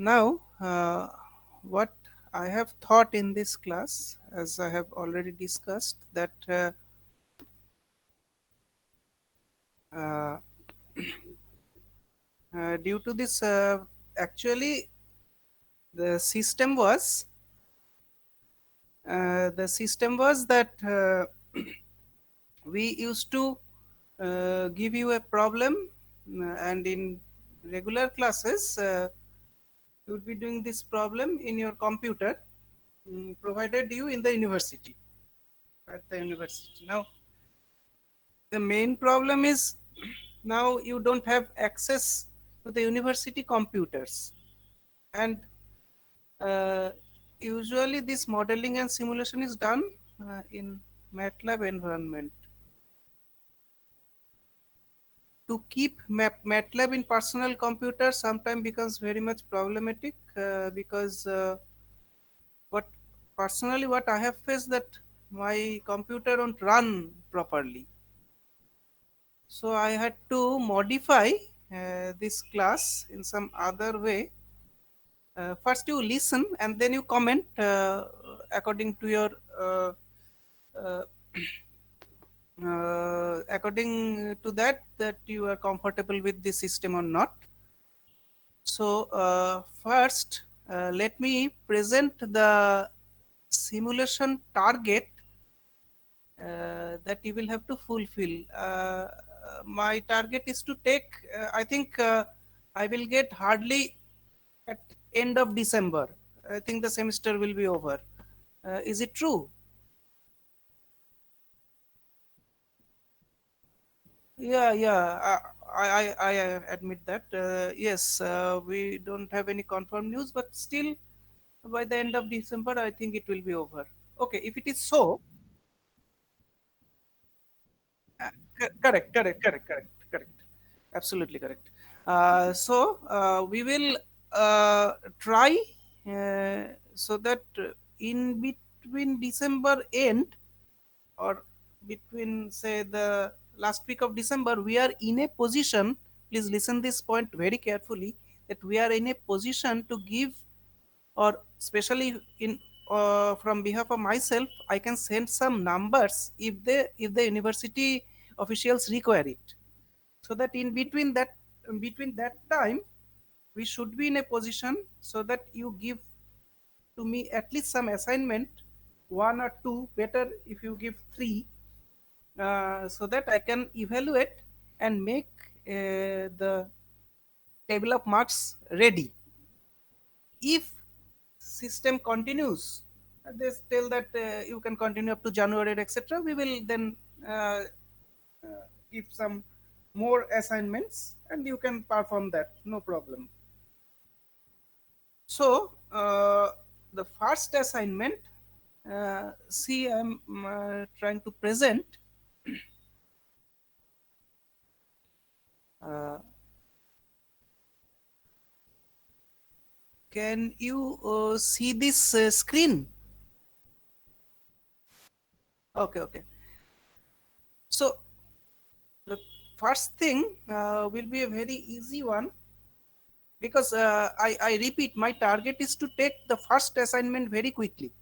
Now, what I have thought in this class, as I have already discussed, that uh, due to this, actually, the system was that we used to give you a problem, and in regular classes, you would be doing this problem in your computer, provided you in the university at the university. Now, the main problem is now you don't have access to the university computers, and uh, usually this modeling and simulation is done in MATLAB environment. To keep MATLAB in personal computer sometimes becomes very much problematic, because what what I have faced that my computer don't run properly. So I had to modify this class in some other way. First you listen and then you comment according to your uh, according to that you are comfortable with the system or not. So first, let me present the simulation target that you will have to fulfill. My target is to take, I think I will get hardly at end of December. I think the semester will be over. Is it true? Yeah, yeah. I admit that. Yes, we don't have any confirmed news, but still, by the end of December, I think it will be over. Okay, if it is so, correct. Absolutely correct. So we will try so that in between December end or between say the last week of December, we are in a position. Please listen this point very carefully. That we are in a position to give, or especially in from behalf of myself, I can send some numbers if the university officials require it, so that between that time we should be in a position so that you give to me at least some assignment, one or two, better if you give three, so that I can evaluate and make the table of marks ready. If system continues, they tell that you can continue up to January, etc. We will then uh, give some more assignments, and you can perform that, no problem. So the first assignment, see, I'm trying to present. Uh, can you see this screen? Okay, okay. So the first thing will be a very easy one, because I repeat, my target is to take the first assignment very quickly.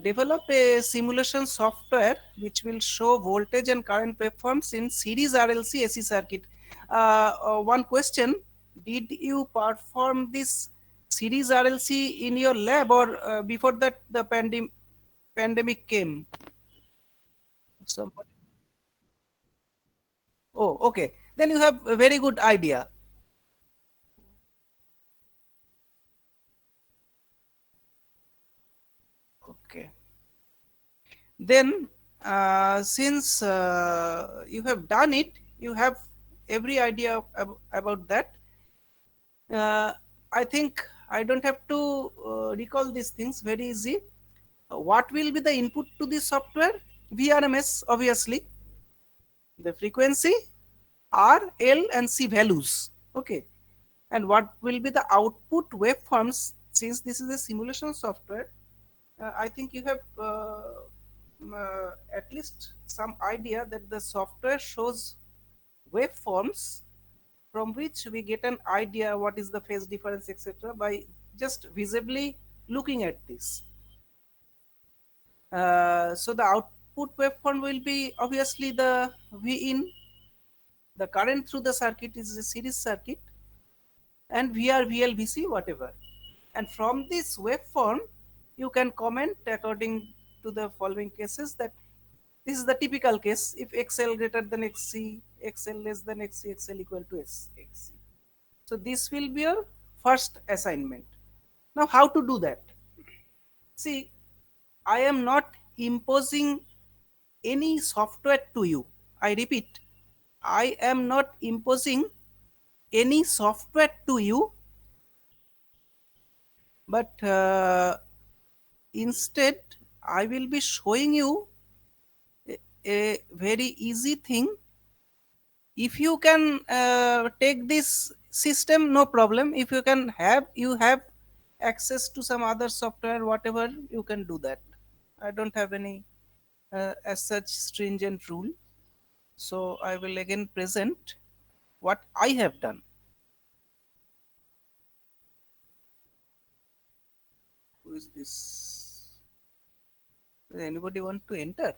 Develop a simulation software which will show voltage and current waveforms in series RLC AC circuit. One question: did you perform this series RLC in your lab, or before that the pandemic came? So, oh, okay. Then you have a very good idea. Okay. Then, since you have done it, you have every idea about that. I think I don't have to recall these things, very easy. What will be the input to the software? VRMS, obviously, the frequency, R, L, and C values. Okay. And what will be the output waveforms? Since this is a simulation software, I think you have at least some idea that the software shows waveforms from which we get an idea what is the phase difference, etc., by just visibly looking at this. So the output waveform will be obviously the V in, the current through the circuit is a series circuit, and VR, VL, VC, whatever. And from this waveform, you can comment according to the following cases that this is the typical case if XL greater than XC, XL less than XC, XL equal to XC. So this will be your first assignment. Now how to do that? See, I am not imposing any software to you. I repeat, I am not imposing any software to you, but instead I will be showing you a very easy thing. If you can take this system, no problem. If you can have, you have access to some other software, whatever, you can do that. I don't have any as such stringent rule. So I will again present what I have done. Who is this? Does anybody want to enter?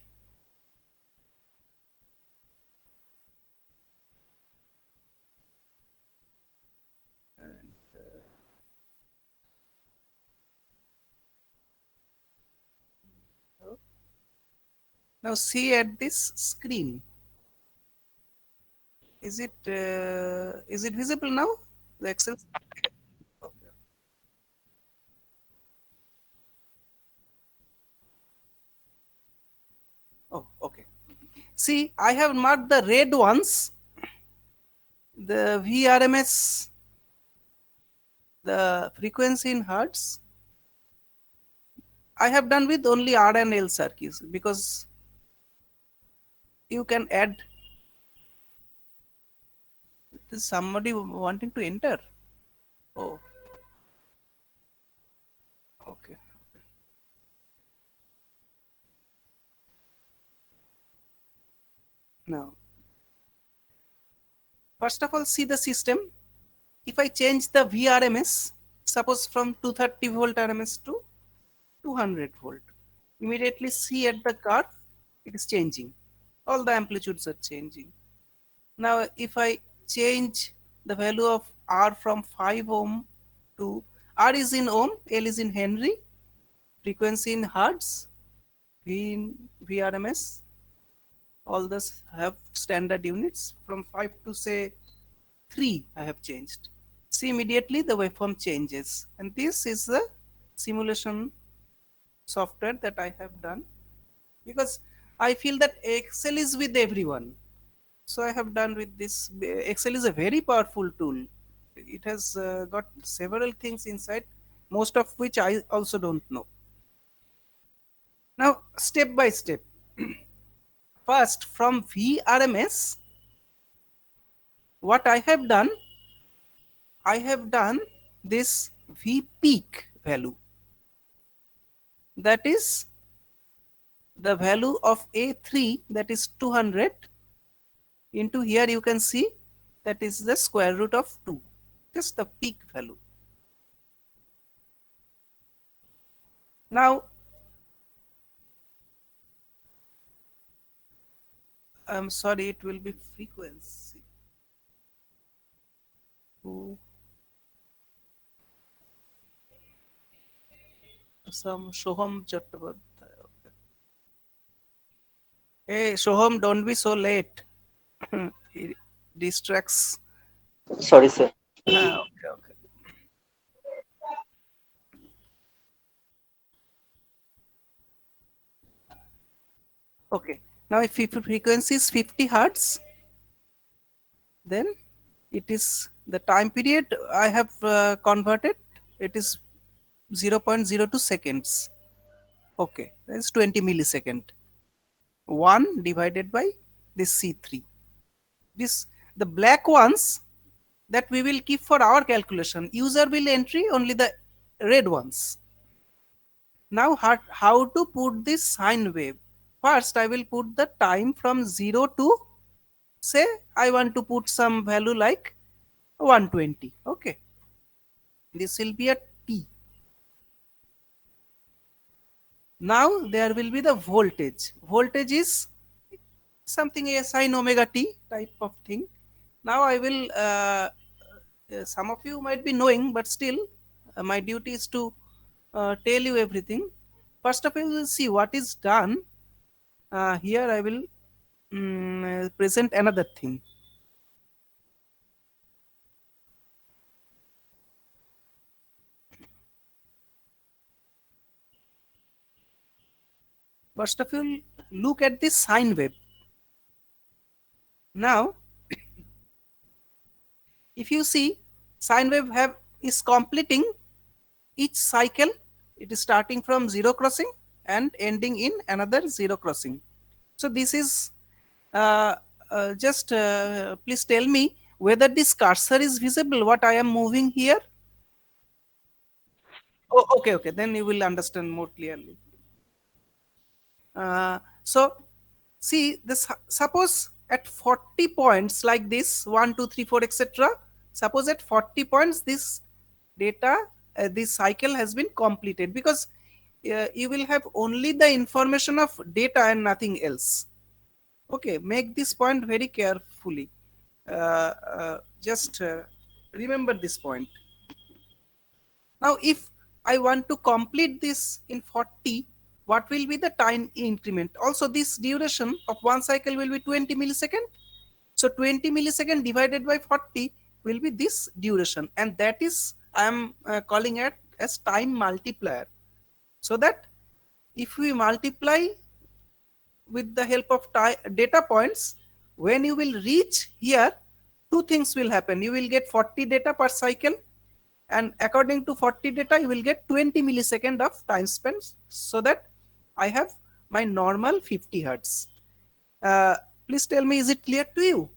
Now see at this screen. Is it visible now? The Excel. Okay. Oh, okay. See, I have marked the red ones, the VRMS, the frequency in hertz. I have done with only R and L circuits because you can add. Is somebody wanting to enter? Oh, okay. Now, first of all, see the system. If I change the VRMS, suppose from 230 volt RMS to 200 volt, immediately see at the curve, it is changing. All the amplitudes are changing. Now, if I change the value of R from 5 ohm to R is in ohm, L is in Henry, frequency in hertz, V in VRMS, all this have standard units. From 5 to say 3, I have changed. See, immediately the waveform changes. And this is the simulation software that I have done because I feel that Excel is with everyone. So I have done with this. Excel is a very powerful tool. It has got several things inside, most of which I also don't know. Now, step by step. First, from VRMS, what I have done this V peak value. That is the value of A3, that is 200, into here you can see that is the square root of 2, just the peak value. Now, I'm sorry, it will be frequency. Oh, some Shoham Chattopadhyay. Okay. Hey, Shoham, don't be so late. It distracts. Sorry, sir. Okay, okay. Okay. Now, if frequency is 50 hertz, then it is the time period I have converted. It is 0.02 seconds. Okay, that's 20 millisecond. 1 divided by this C3. This the black ones that we will keep for our calculation. User will entry only the red ones. Now how to put this sine wave? First I will put the time from 0 to, say I want to put some value like 120. Okay, this will be a T. Now there will be the voltage. Voltage is something a sine omega t type of thing. Now I will, some of you might be knowing, but still, my duty is to tell you everything. First of all, we'll see what is done. Here I will present another thing. First of all, look at this sine wave. Now, if you see, sine wave have is completing each cycle. It is starting from zero crossing and ending in another zero crossing. So this is, uh, just please tell me whether this cursor is visible what I am moving here. Oh, okay, okay, then you will understand more clearly. So see this, suppose at 40 points like this, 1 2 3 4 etc., suppose at 40 points this data, this cycle has been completed, because you will have only the information of data and nothing else. Okay, make this point very carefully. Just remember this point. Now, if I want to complete this in 40, what will be the time increment? Also, this duration of one cycle will be 20 millisecond. So 20 millisecond divided by 40 will be this duration, and that is I am calling it as time multiplier. So that if we multiply with the help of data points, when you will reach here, two things will happen. You will get 40 data per cycle, and according to 40 data you will get 20 millisecond of time spent, so that I have my normal 50 hertz. uh, please tell me, is it clear to you?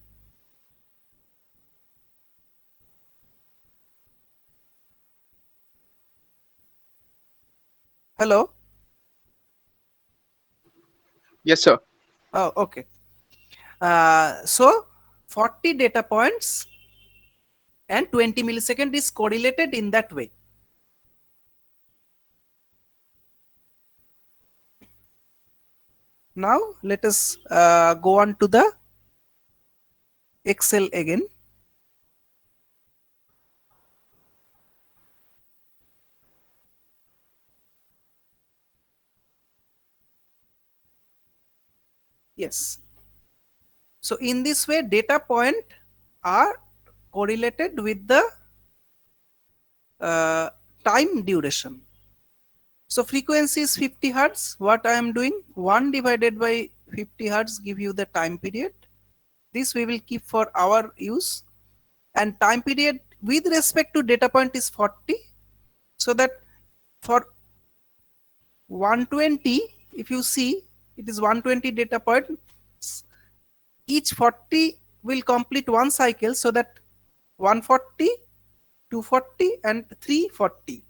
Hello? Yes, sir. Oh, okay. So 40 data points and 20 millisecond is correlated in that way. Now let us go on to the Excel again. Yes. So in this way, data point are correlated with the uh, time duration. So frequency is 50 hertz. What I am doing, 1 divided by 50 hertz give you the time period. This we will keep for our use. And time period with respect to data point is 40. So that for 120, if you see, it is 120 data points. Each 40 will complete one cycle, so that 140, 240 and 340.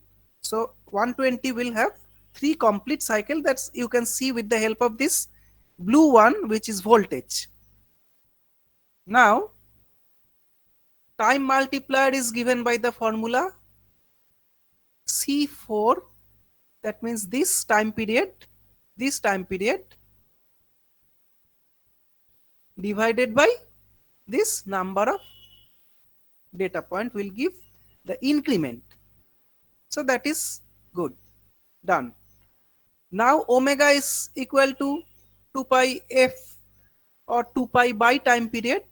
So 120 will have three complete cycle. That's you can see with the help of this blue one, which is voltage. Now time multiplier is given by the formula C4. That means this time period divided by this number of data point will give the increment. So that is good. Done. Now omega is equal to 2 pi f, or 2 pi by time period.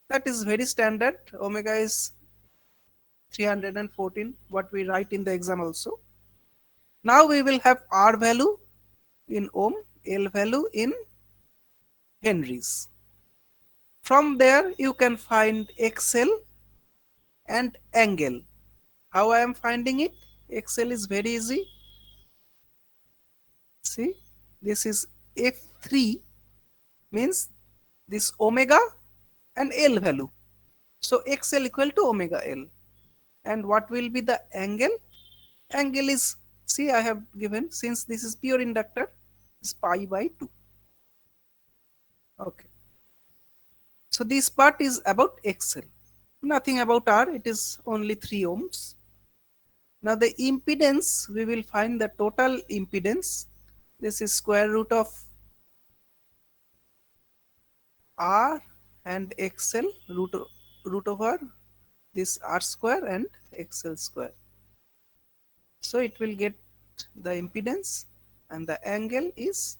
That is very standard. Omega is 314, what we write in the exam also. Now we will have R value in ohm, L value in henries. From there you can find XL and angle. How I am finding it? XL is very easy. See, this is F3, means this omega and L value. So XL equal to omega L. And what will be the angle? Angle is, see, I have given, since this is pure inductor, is pi by 2. Okay. So this part is about XL. Nothing about R, it is only 3 ohms. Now the impedance, we will find the total impedance. This is square root of R and XL root over this R square and XL square. So it will get the impedance, and the angle is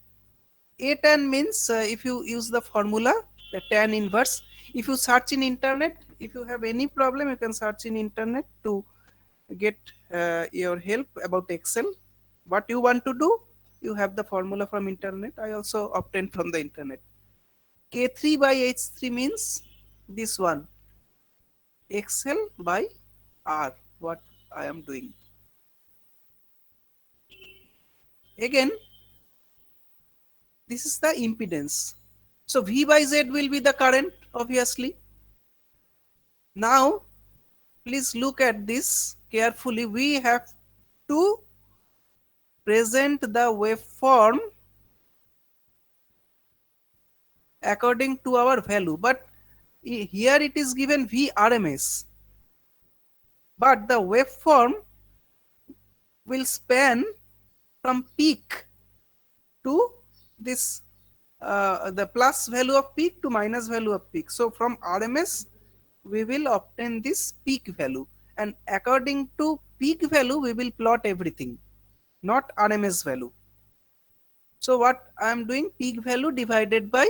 A tan means, if you use the formula, the tan inverse. If you search in internet, if you have any problem, you can search in internet to get your help about Excel. What you want to do, you have the formula from internet. I also obtained from the internet. K3 by H3 means this one, XL by R, what I am doing. Again, this is the impedance. So V by Z will be the current, obviously. Now, please look at this carefully. We have to present the waveform according to our value, but here it is given Vrms, but the waveform will span from peak to this the plus value of peak to minus value of peak. So from RMS we will obtain this peak value, and according to peak value we will plot everything, not RMS value. So what I am doing, peak value divided by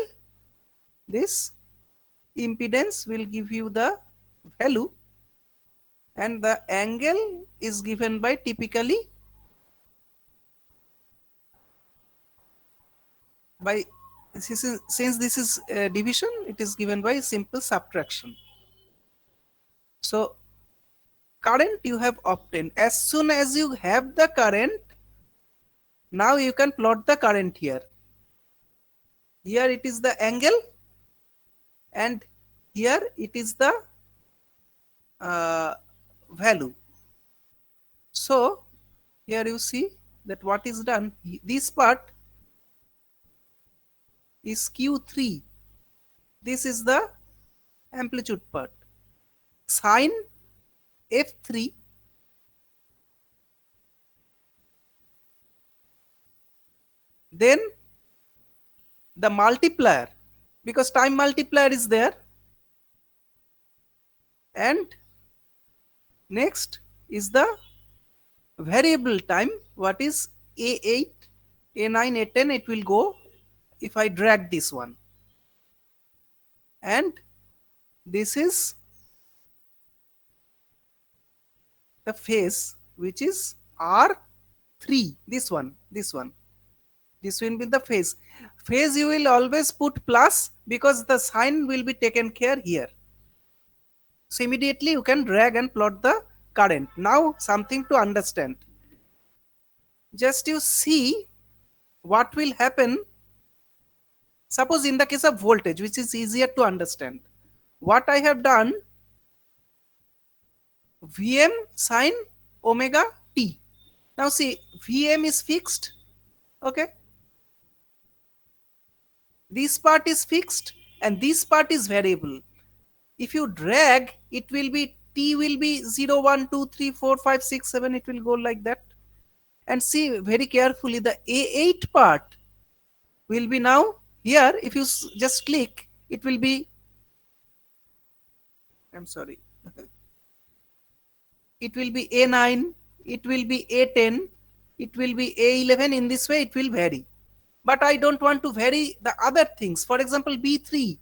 this impedance will give you the value, and the angle is given by typically by since this is division, it is given by simple subtraction. So current you have obtained. As soon as you have the current, now you can plot the current here. Here it is the angle, and here it is the value. So here you see that what is done, this part is Q3, this is the amplitude part, sine F3 then the multiplier, because time multiplier is there, and next is the variable time, what is A8, A9, A10, it will go if I drag this one, and this is the phase which is R3, this one, this will be the phase. Phase you will always put plus because the sign will be taken care here. So immediately you can drag and plot the current. Now something to understand. Just you see what will happen. Suppose in the case of voltage, which is easier to understand, what I have done, Vm sine omega t. Now see, Vm is fixed, okay? This part is fixed and this part is variable. If you drag, it will be t will be 0, 1, 2, 3, 4, 5, 6, 7, it will go like that. And see very carefully, the A8 part will be now here. If you just click, it will be, I'm sorry, it will be A9, it will be A10, it will be A11. In this way it will vary, but I don't want to vary the other things. For example, B3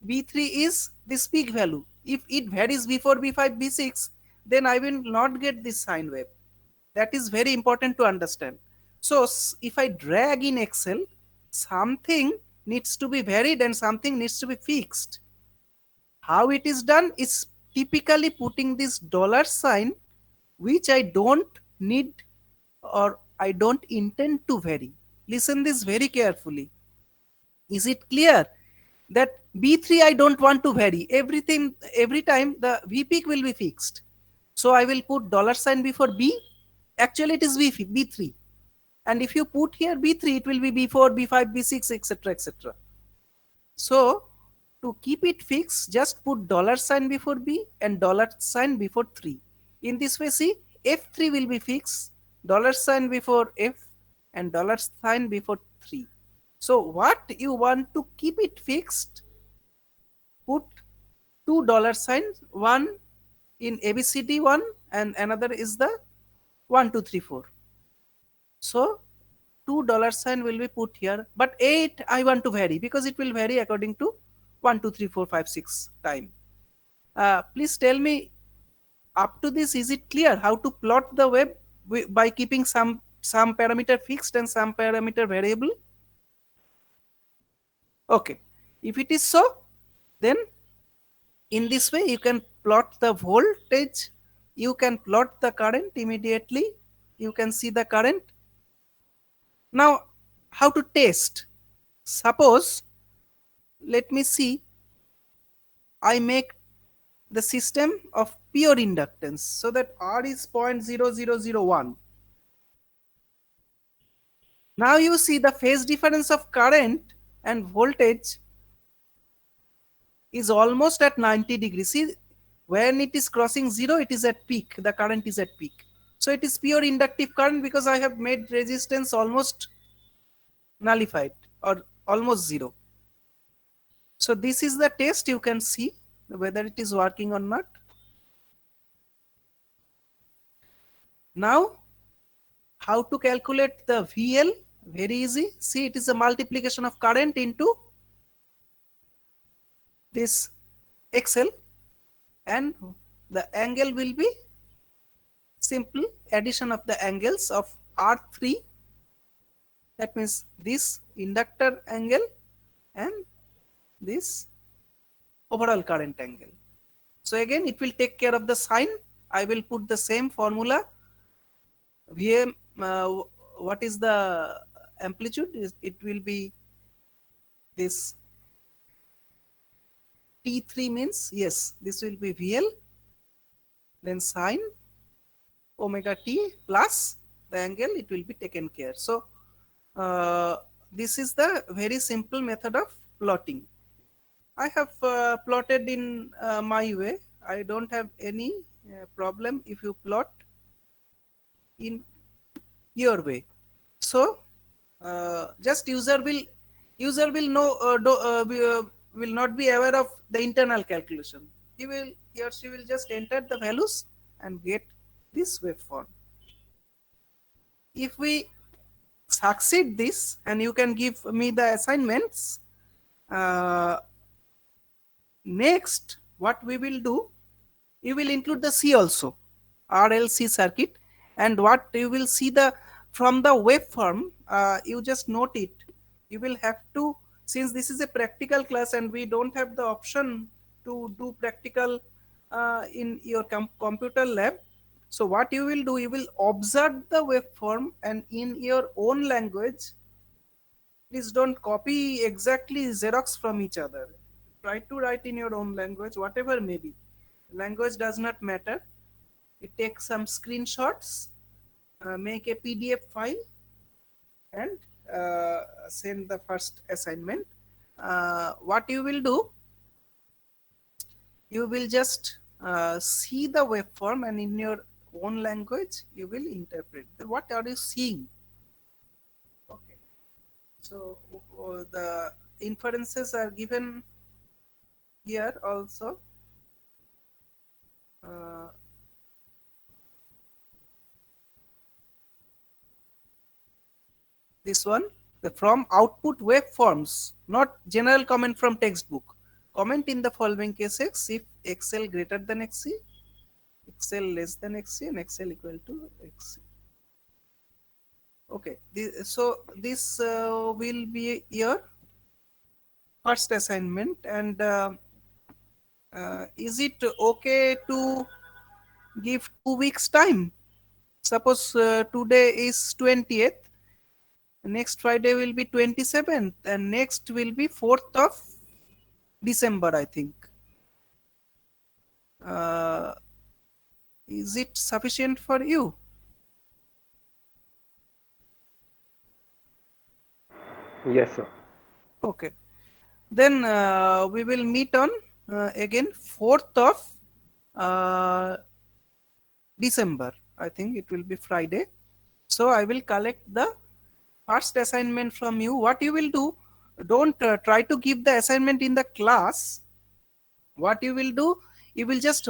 is this peak value. If it varies before B5, B6, then I will not get this sine wave. That is very important to understand. So if I drag in Excel, something needs to be varied and something needs to be fixed. How it is done is typically putting this dollar sign, which I don't need or I don't intend to vary. Listen this very carefully. Is it clear that B3 I don't want to vary? Everything, every time the V peak will be fixed. So I will put dollar sign before B. Actually it is B3. And if you put here B3, it will be B4, B5, B6, etc., etc. So To keep it fixed, just put dollar sign before B and dollar sign before 3. In this way, see, F3 will be fixed, dollar sign before F and dollar sign before 3. So what you want to keep it fixed, put two dollar signs, one in ABCD one and another is the 1 2 3 4. So $2 sign will be put here, but 8 I want to vary because it will vary according to 1 2 3 4 5 6 time. Please tell me, up to this, is it clear how to plot the web by keeping some parameter fixed and some parameter variable? Okay, if it is so, then in this way you can plot the voltage, you can plot the current immediately, you can see the current. Now, how to test? Suppose, let me see, I make the system of pure inductance so that R is 0.0001. Now you see the phase difference of current and voltage is almost at 90 degrees. See, when it is crossing 0, it is at peak, the current is at peak. So it is pure inductive current because I have made resistance almost nullified or almost 0. So this is the test, you can see whether it is working or not. Now, how to calculate the VL? Very easy. See, it is a multiplication of current into this XL, and the angle will be simple addition of the angles of R3. That means this inductor angle and this overall current angle. So again, it will take care of the sign. I will put the same formula. VM, what is the amplitude? It will be this T3 means, yes, this will be VL, then sine omega t plus the angle, it will be taken care. So this is the very simple method of plotting. I have plotted in my way. I don't have any problem if you plot in your way. So just user will know will not be aware of the internal calculation. He or she will just enter the values and get this waveform. If we succeed this, and you can give me the assignments, uh, next what we will do, you will include the C also, RLC circuit, and what you will see the from the waveform, you just note it. You will have to, since this is a practical class and we don't have the option to do practical in your computer lab. So what you will do, you will observe the waveform and in your own language, please don't copy exactly Xerox from each other. Try to write in your own language, whatever may be. Language does not matter. You take some screenshots, make a PDF file, and send the first assignment. What you will do, you will just see the waveform and in your own language, you will interpret. What are you seeing? Okay. So the inferences are given here also. Uh, this one, the from output waveforms, not general comment from textbook. Comment in the following cases: if XL greater than XC, XL less than XC, and XL equal to XC. Okay, so this will be your first assignment, and is it okay to give 2 weeks time? Suppose today is 20th, next Friday will be 27th, and next will be 4th of December, I think. Uh, is it sufficient for you? Yes, sir. Okay. Then we will meet on again 4th of uh, December. I think it will be Friday. So I will collect the first assignment from you. What you will do, don't try to give the assignment in the class. What you will do, you will just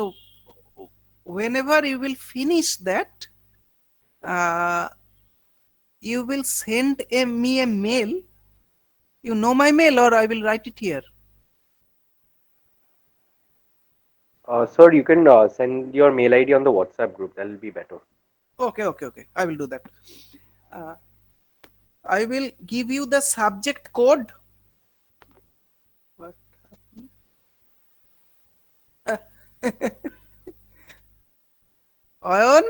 whenever you will finish that, uh, you will send me a mail. You know my mail, or I will write it here. Sir, you can send your mail ID on the WhatsApp group. That will be better. Okay, okay, okay. I will do that. Uh, I will give you the subject code. What? Ayon,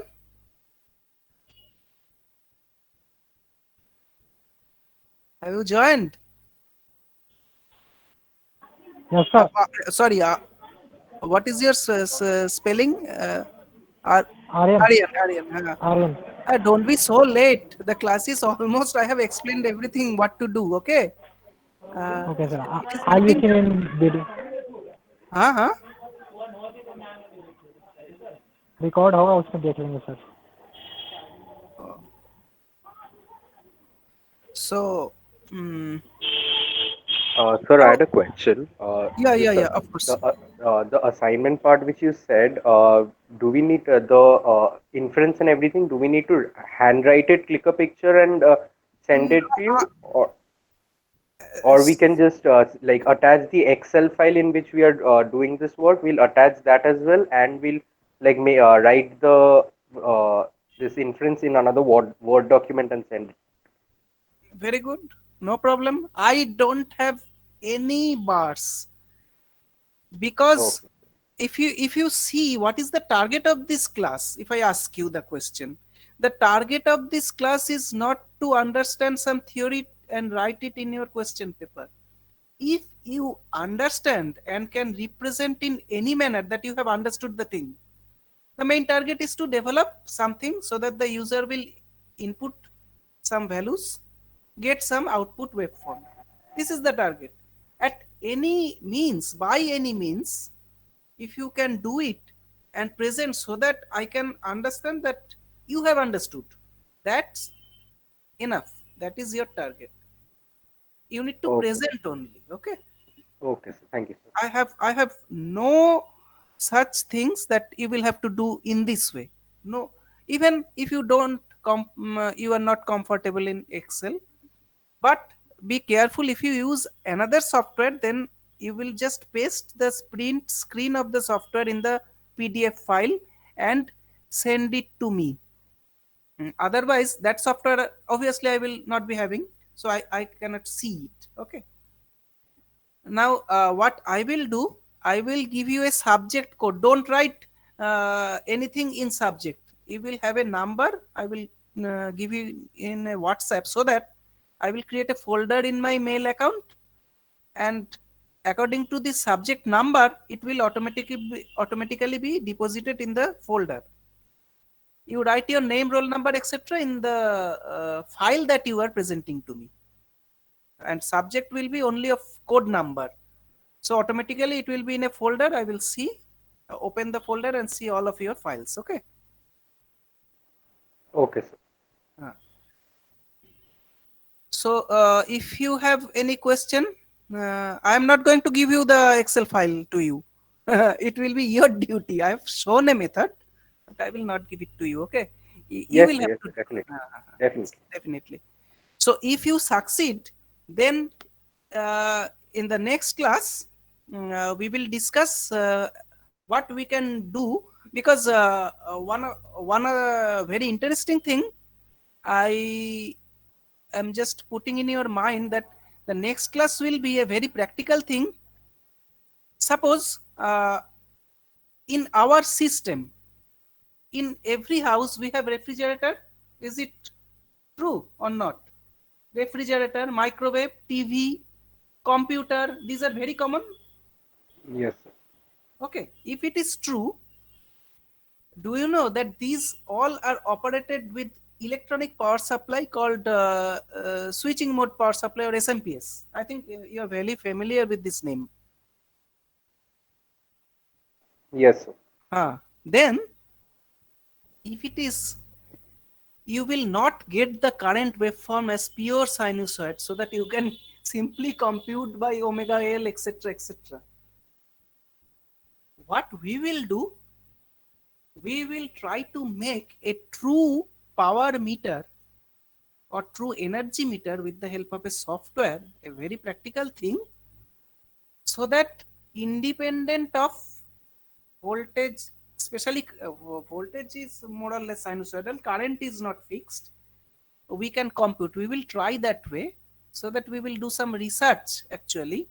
have you joined? Yes, sir. Sorry, what is your spelling? Ar- Aryan. Aryan, Aryan. Aryan. Don't be so late. The class is almost, I have explained everything what to do, okay? Uh, Okay, sir. it is I'll nothing. listen in video. हाँ हाँ. Record होगा उसमें देख लेंगे sir. So, mm, Sir, I now, had a question. yeah, yeah, This yeah, of course. the assignment part which you said, do we need the inference and everything? Do we need to handwrite it, click a picture, and send Mm, it to uh, you, or we can just like attach the Excel file in which we are doing this work? We'll attach that as well, and we'll like may write the this inference in another Word document and send it. Very good. No problem. I don't have any bars because Okay. if you see what is the target of this class, if I ask you the question, the target of this class is not to understand some theory and write it in your question paper. If you understand and can represent in any manner that you have understood the thing, the main target is to develop something so that the user will input some values, get some output waveform. This is the target. At any means, by any means, if you can do it and present so that I can understand that you have understood, that's enough. That is your target. You need to Okay. present only. Okay. Okay, sir. Thank you, sir. I have no such things that you will have to do in this way. No, even if you don't you are not comfortable in Excel, but be careful. If you use another software, then you will just paste the print screen of the software in the PDF file and send it to me. Otherwise, that software obviously I will not be having, so I cannot see it. Okay. Now, what I will do, I will give you a subject code. Don't write anything in subject. You will have a number. I will give you in a WhatsApp so that I will create a folder in my mail account, and according to the subject number, it will automatically be deposited in the folder. You write your name, roll number, etc. in the file that you are presenting to me, and subject will be only of code number. So automatically it will be in a folder. I will see, open the folder and see all of your files. Okay. Okay, sir. Uh, So if you have any question, I am not going to give you the Excel file to you. It will be your duty. I have shown a method, but I will not give it to you. Okay. You Yes, will sir. have Yes, to sir. do. Definitely. Yes, Definitely. definitely. So if you succeed, then in the next class, we will discuss what we can do, because one very interesting thing I am just putting in your mind, that the next class will be a very practical thing. Suppose in our system, in every house we have refrigerator. Is it true or not? Refrigerator, microwave, TV, computer, these are very common. Yes, sir. Okay, if it is true, do you know that these all are operated with electronic power supply called switching mode power supply, or SMPS. I think you are very familiar with this name. Yes, sir. Then, if it is, you will not get the current waveform as pure sinusoid, so that you can simply compute by omega L, etc., etc. What we will do, we will try to make a true power meter or true energy meter with the help of a software, a very practical thing, so that independent of voltage, especially voltage is more or less sinusoidal, current is not fixed, we can compute. We will try that way, so that we will do some research actually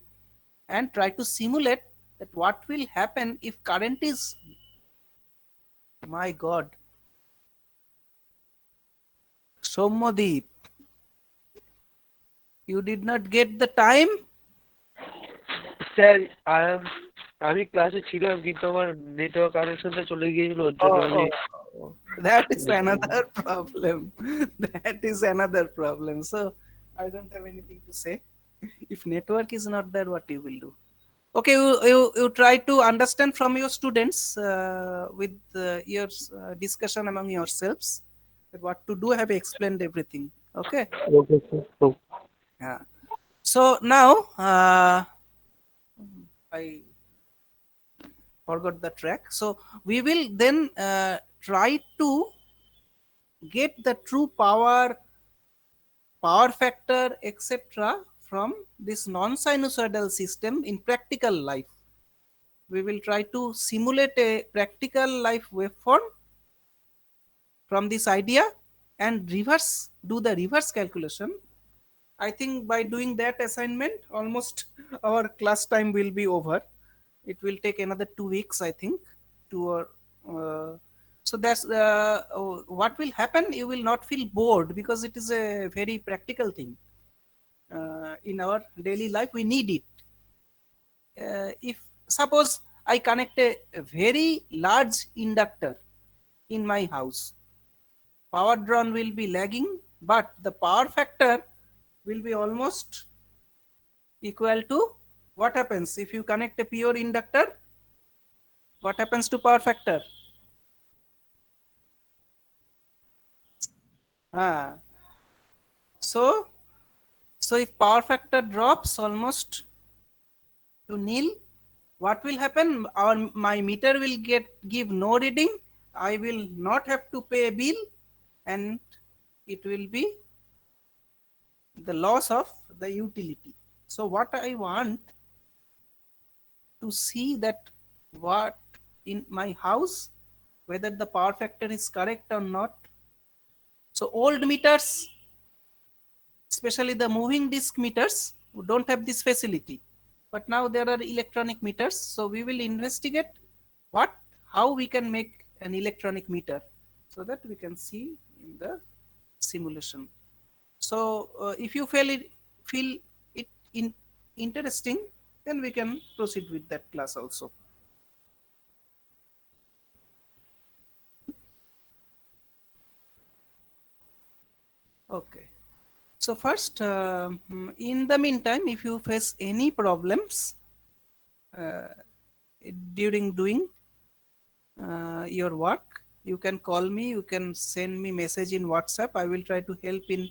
and try to simulate that what will happen if current is, my god, Somodip, you did not get the time. Sir আমি ক্লাসে ছিলাম কিন্তু আমার network কানেকশনটা চলে গিয়েছিল, ওর জন্য আমি That is another problem. That is another problem. So I don't have anything to say. If network is not there, what you will do? Okay, you try to understand from your students with your discussion among yourselves that what to do. I have explained everything. Okay. Okay sir. Yeah. So now I forgot the track. So we will then try to get the true power factor, etc., from this non-sinusoidal system in practical life. We will try to simulate a practical life waveform from this idea and do the reverse calculation. I think by doing that assignment, almost our class time will be over. It will take another 2 weeks, I think, so that's what will happen. You will not feel bored because it is a very practical thing. In our daily life, we need it. If suppose I connect a very large inductor in my house, power drawn will be lagging, but the power factor will be almost equal to what happens if you connect a pure inductor. What happens to power factor? So if power factor drops almost to nil, what will happen? My meter will give no reading. I will not have to pay a bill, and it will be the loss of the utility. So what I want to see that what in my house, whether the power factor is correct or not. So old meters, especially the moving disk meters, don't have this facility, but now there are electronic meters. So we will investigate how we can make an electronic meter, so that we can see in the simulation. So if you feel it interesting, then we can proceed with that class also. Okay. So first, in the meantime, if you face any problems during doing your work, you can call me, you can send me message in WhatsApp. I will try to help in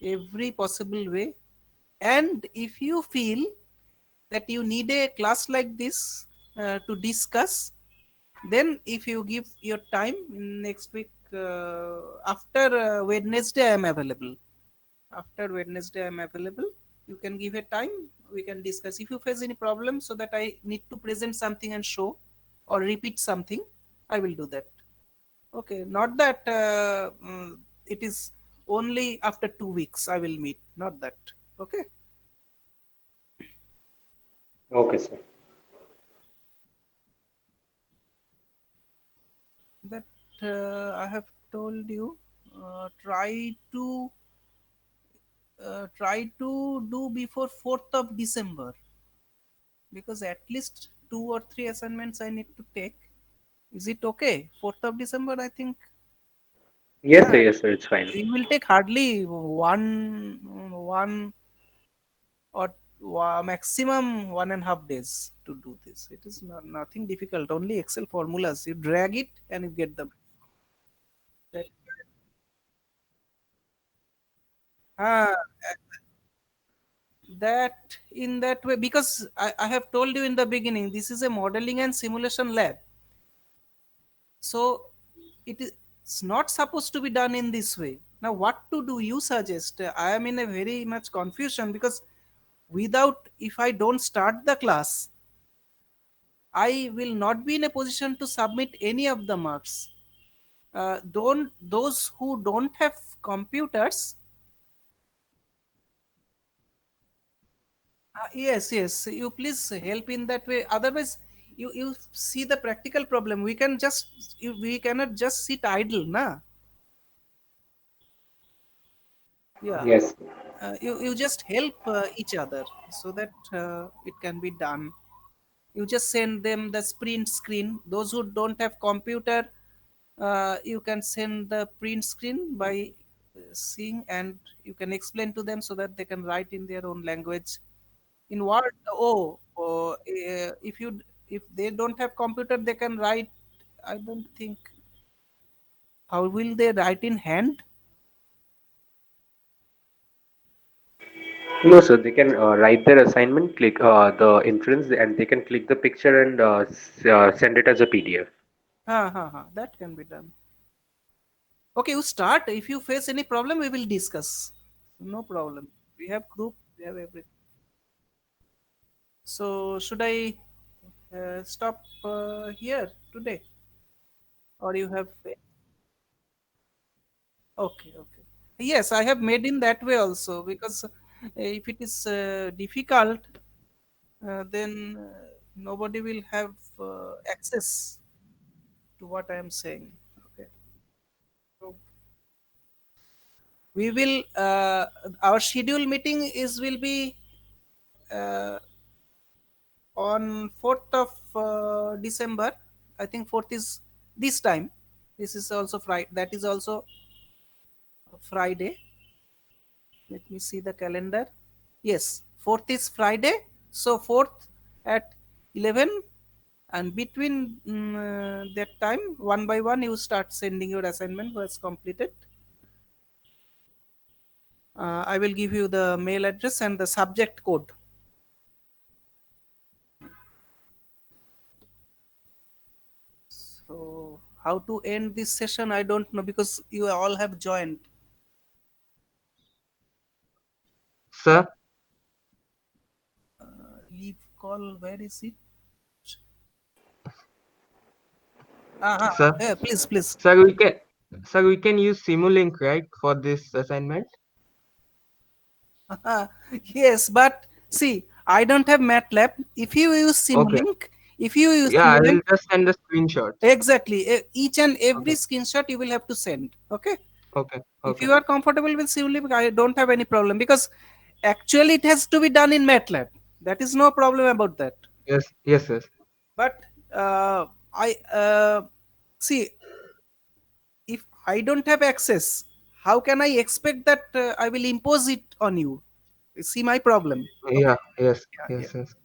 every possible way. And if you feel that you need a class like this to discuss, then if you give your time next week, after Wednesday I am available. After Wednesday I am available. You can give a time, we can discuss. If you face any problem, so that I need to present something and show or repeat something, I will do that. Okay, not that it is only after 2 weeks I will meet, not that. Okay. Okay, sir. That I have told you. Try to do before 4th of December, because at least 2 or 3 assignments I need to take. Is it okay? 4th of December, I think Yes, sir. Huh? Yes, sir. It's fine. It will take hardly one or maximum 1.5 days to do this. It is not nothing difficult. Only Excel formulas. You drag it and you get them. That, ah, that in that way, because I have told you in the beginning, this is a modeling and simulation lab. So it is not supposed to be done in this way. Now, what to do? You suggest. I am in a very much confusion because without, if I don't start the class, I will not be in a position to submit any of the marks. Don't those who don't have computers? Yes, yes. You please help in that way. Otherwise, you see the practical problem. We cannot just sit idle, na? Yeah. Yes. You just help each other so that it can be done. You just send them the print screen. Those who don't have computer, you can send the print screen by seeing, and you can explain to them so that they can write in their own language in word. If they don't have computer, they can write. I don't think. How will they write in hand? No, sir. They can write their assignment, click the inference, and they can click the picture and send it as a PDF. That can be done. Okay, you start. If you face any problem, we will discuss. No problem. We have group. We have everything. So should I stop here today, or you have? Okay, okay. Yes, I have made in that way also, because if it is difficult, then nobody will have access to what I am saying. Okay. So we will. Our schedule meeting is will be uh, on 4th of December. I think 4th is this time. This is also Friday. That is also Friday. Let me see the calendar. Yes, 4th is Friday. So 4th at 11, and between that time, one by one, you start sending your assignment was completed. I will give you the mail address and the subject code. So how to end this session, I don't know, because you all have joined. Sir, Leave call. Where is it? sir, Yeah, please, please. sir, we can use Simulink, right, for this assignment? Yes, but see, I don't have MATLAB. If you use Okay. Simulink, if you use Yeah, I Simulink, will just send the screenshots. exactly, each and every Okay. screenshot you will have to send. Okay. Okay. If Okay. you are comfortable with Simulink, I don't have any problem, because actually it has to be done in MATLAB. That is no problem about that. Yes. Yes. Yes. But I see, if I don't have access, how can I expect that I will impose it on you? You see my problem. Okay. Yeah. Yes. Yeah, yeah. Yes. Yes.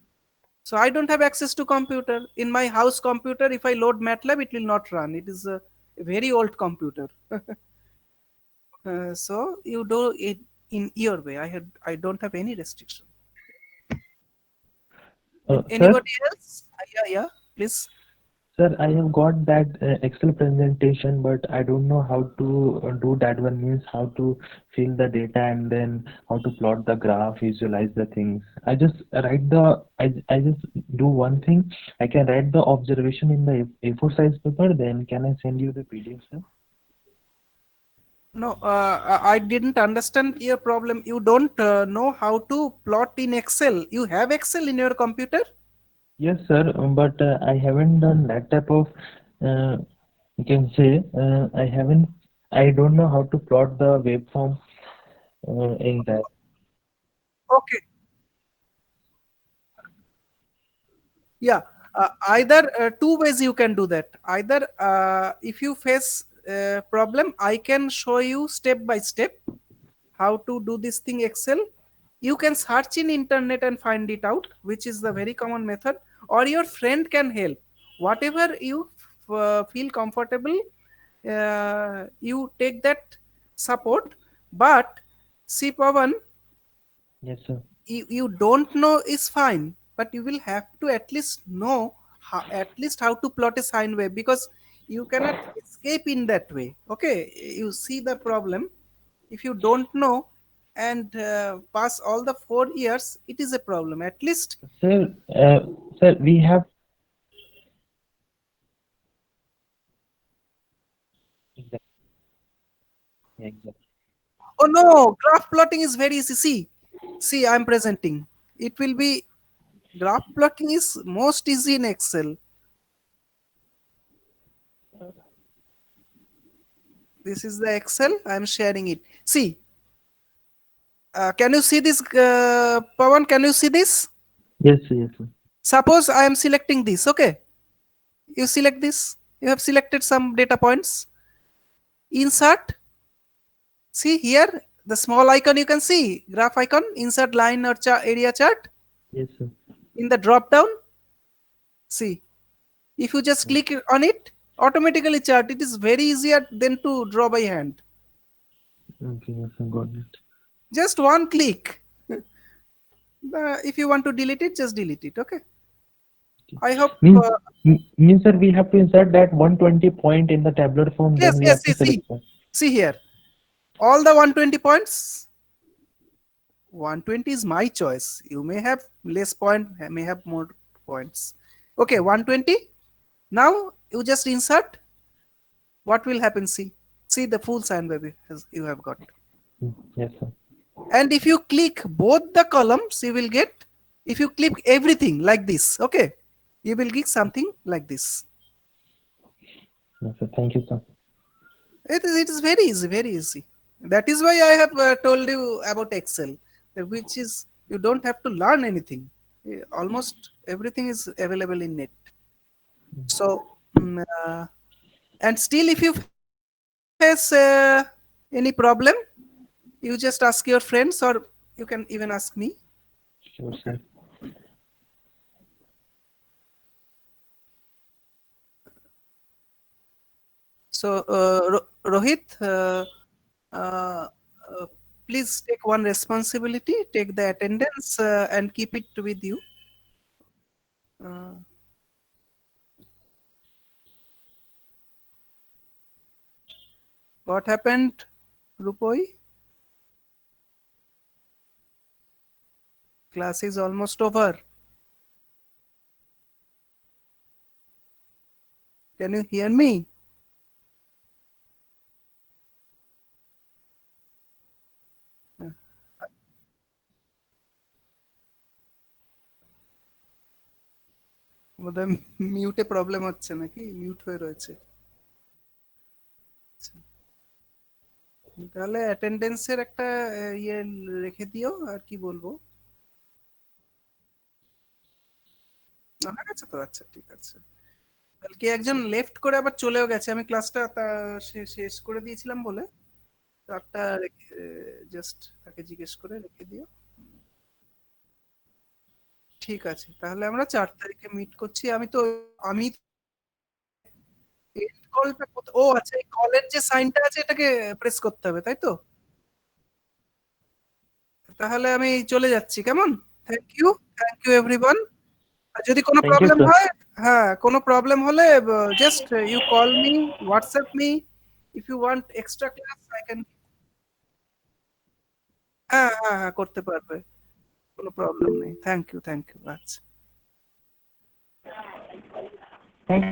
So I don't have access to computer. In my house computer, if I load MATLAB, it will not run. It is a very old computer. So you do it in your way. I don't have any restriction. Sir, Anybody else? Yeah, yeah. Please. sir, I have got that Excel presentation, but I don't know how to do that one. Means how to fill the data and then how to plot the graph, visualize the things. I just do one thing. I can write the observation in the A4 size paper. Then can I send you the PDF, sir? No, I didn't understand your problem. You don't know how to plot in Excel. You have Excel in your computer? Yes, sir, but I haven't done that type of, uh, you can say, I don't know how to plot the waveform in that. Okay. Yeah. Either two ways you can do that. Either if you face problem, I can show you step by step how to do this thing Excel. You can search in internet and find it out, which is the very common method, or your friend can help. Whatever you feel comfortable, you take that support. But see, Pavan, Yes, sir. you don't know is fine, but you will have to at least know how to plot a sine wave, because you cannot escape in that way. Okay, you see the problem. If you don't know and pass all the 4 years, it is a problem. At least, Sir, sir, we have exactly, exactly. oh no, graph plotting is very easy. See, I'm presenting. It will be, graph plotting is most easy in Excel. This is the Excel. I'm sharing it. See, can you see this, Pawan? Can you see this? Yes, sir, yes, sir. Suppose I am selecting this. Okay, you select this. You have selected some data points. Insert. See here, the small icon you can see, graph icon. Insert line or area chart Yes, sir. in the drop down. See, if you just click on it, automatically chart. It is very easier than to draw by hand. Okay, yes, sir, got it. Just one click. If you want to delete it, just delete it. Okay. I hope. Means, means, sir, we have to insert that 120 point in the tabular form, Yes, then we yes. have to select that. See here. All the 120 points. 120 is my choice. You may have less point, may have more points. Okay, 120. Now you just insert. What will happen? See the full sine wave you have got. Yes, sir. And if you click both the columns, you will get. If you click everything like this, okay, you will get something like this. Yes, sir. Thank you, sir. It is very easy, very easy. That is why I have told you about Excel, which is you don't have to learn anything. Almost everything is available in net. So, and still, if you face any problem, you just ask your friends, or you can even ask me. Sure, sir. So, Rohit, uh, please take one responsibility, take the attendance, and keep it with you. Uh, what happened, Rupoi? Class is almost over. Can you hear me? বোধহয় মিউটে problem হচ্ছে নাকি, mute হয়ে রয়েছে। তাহলে অ্যাটেন্ডেন্সের একটা ইয়ে রেখে দিও, আর কি বলবো। হয়ে গেছে তো, আচ্ছা ঠিক আছে। কে একজন লেফট করে আবার চলেও গেছে, আমি ক্লাসটা শেষ করে দিয়েছিলাম বলে তারটা জাস্ট তাকে জিজ্ঞেস করে রেখে দিও। ঠিক আছে, তাহলে আমরা 4 তারিখে মিট করছি। আমি এন্ড কলটা, ও আচ্ছা, এই কলের যে সাইনটা আছে এটাকে প্রেস করতে হবে, তাই তো? তাহলে আমি চলে যাচ্ছি, কেমন? Thank you everyone. আর যদি কোনো Thank you, প্রবলেম sir. হয়, হ্যাঁ, কোনো প্রবলেম হলে just you call me, WhatsApp me. If you want extra class I can. হ্যাঁ, হ্যাঁ, হ্যাঁ, করতে পারবে, কোনো প্রবলেম নেই। থ্যাংক ইউ, আচ্ছা। Thank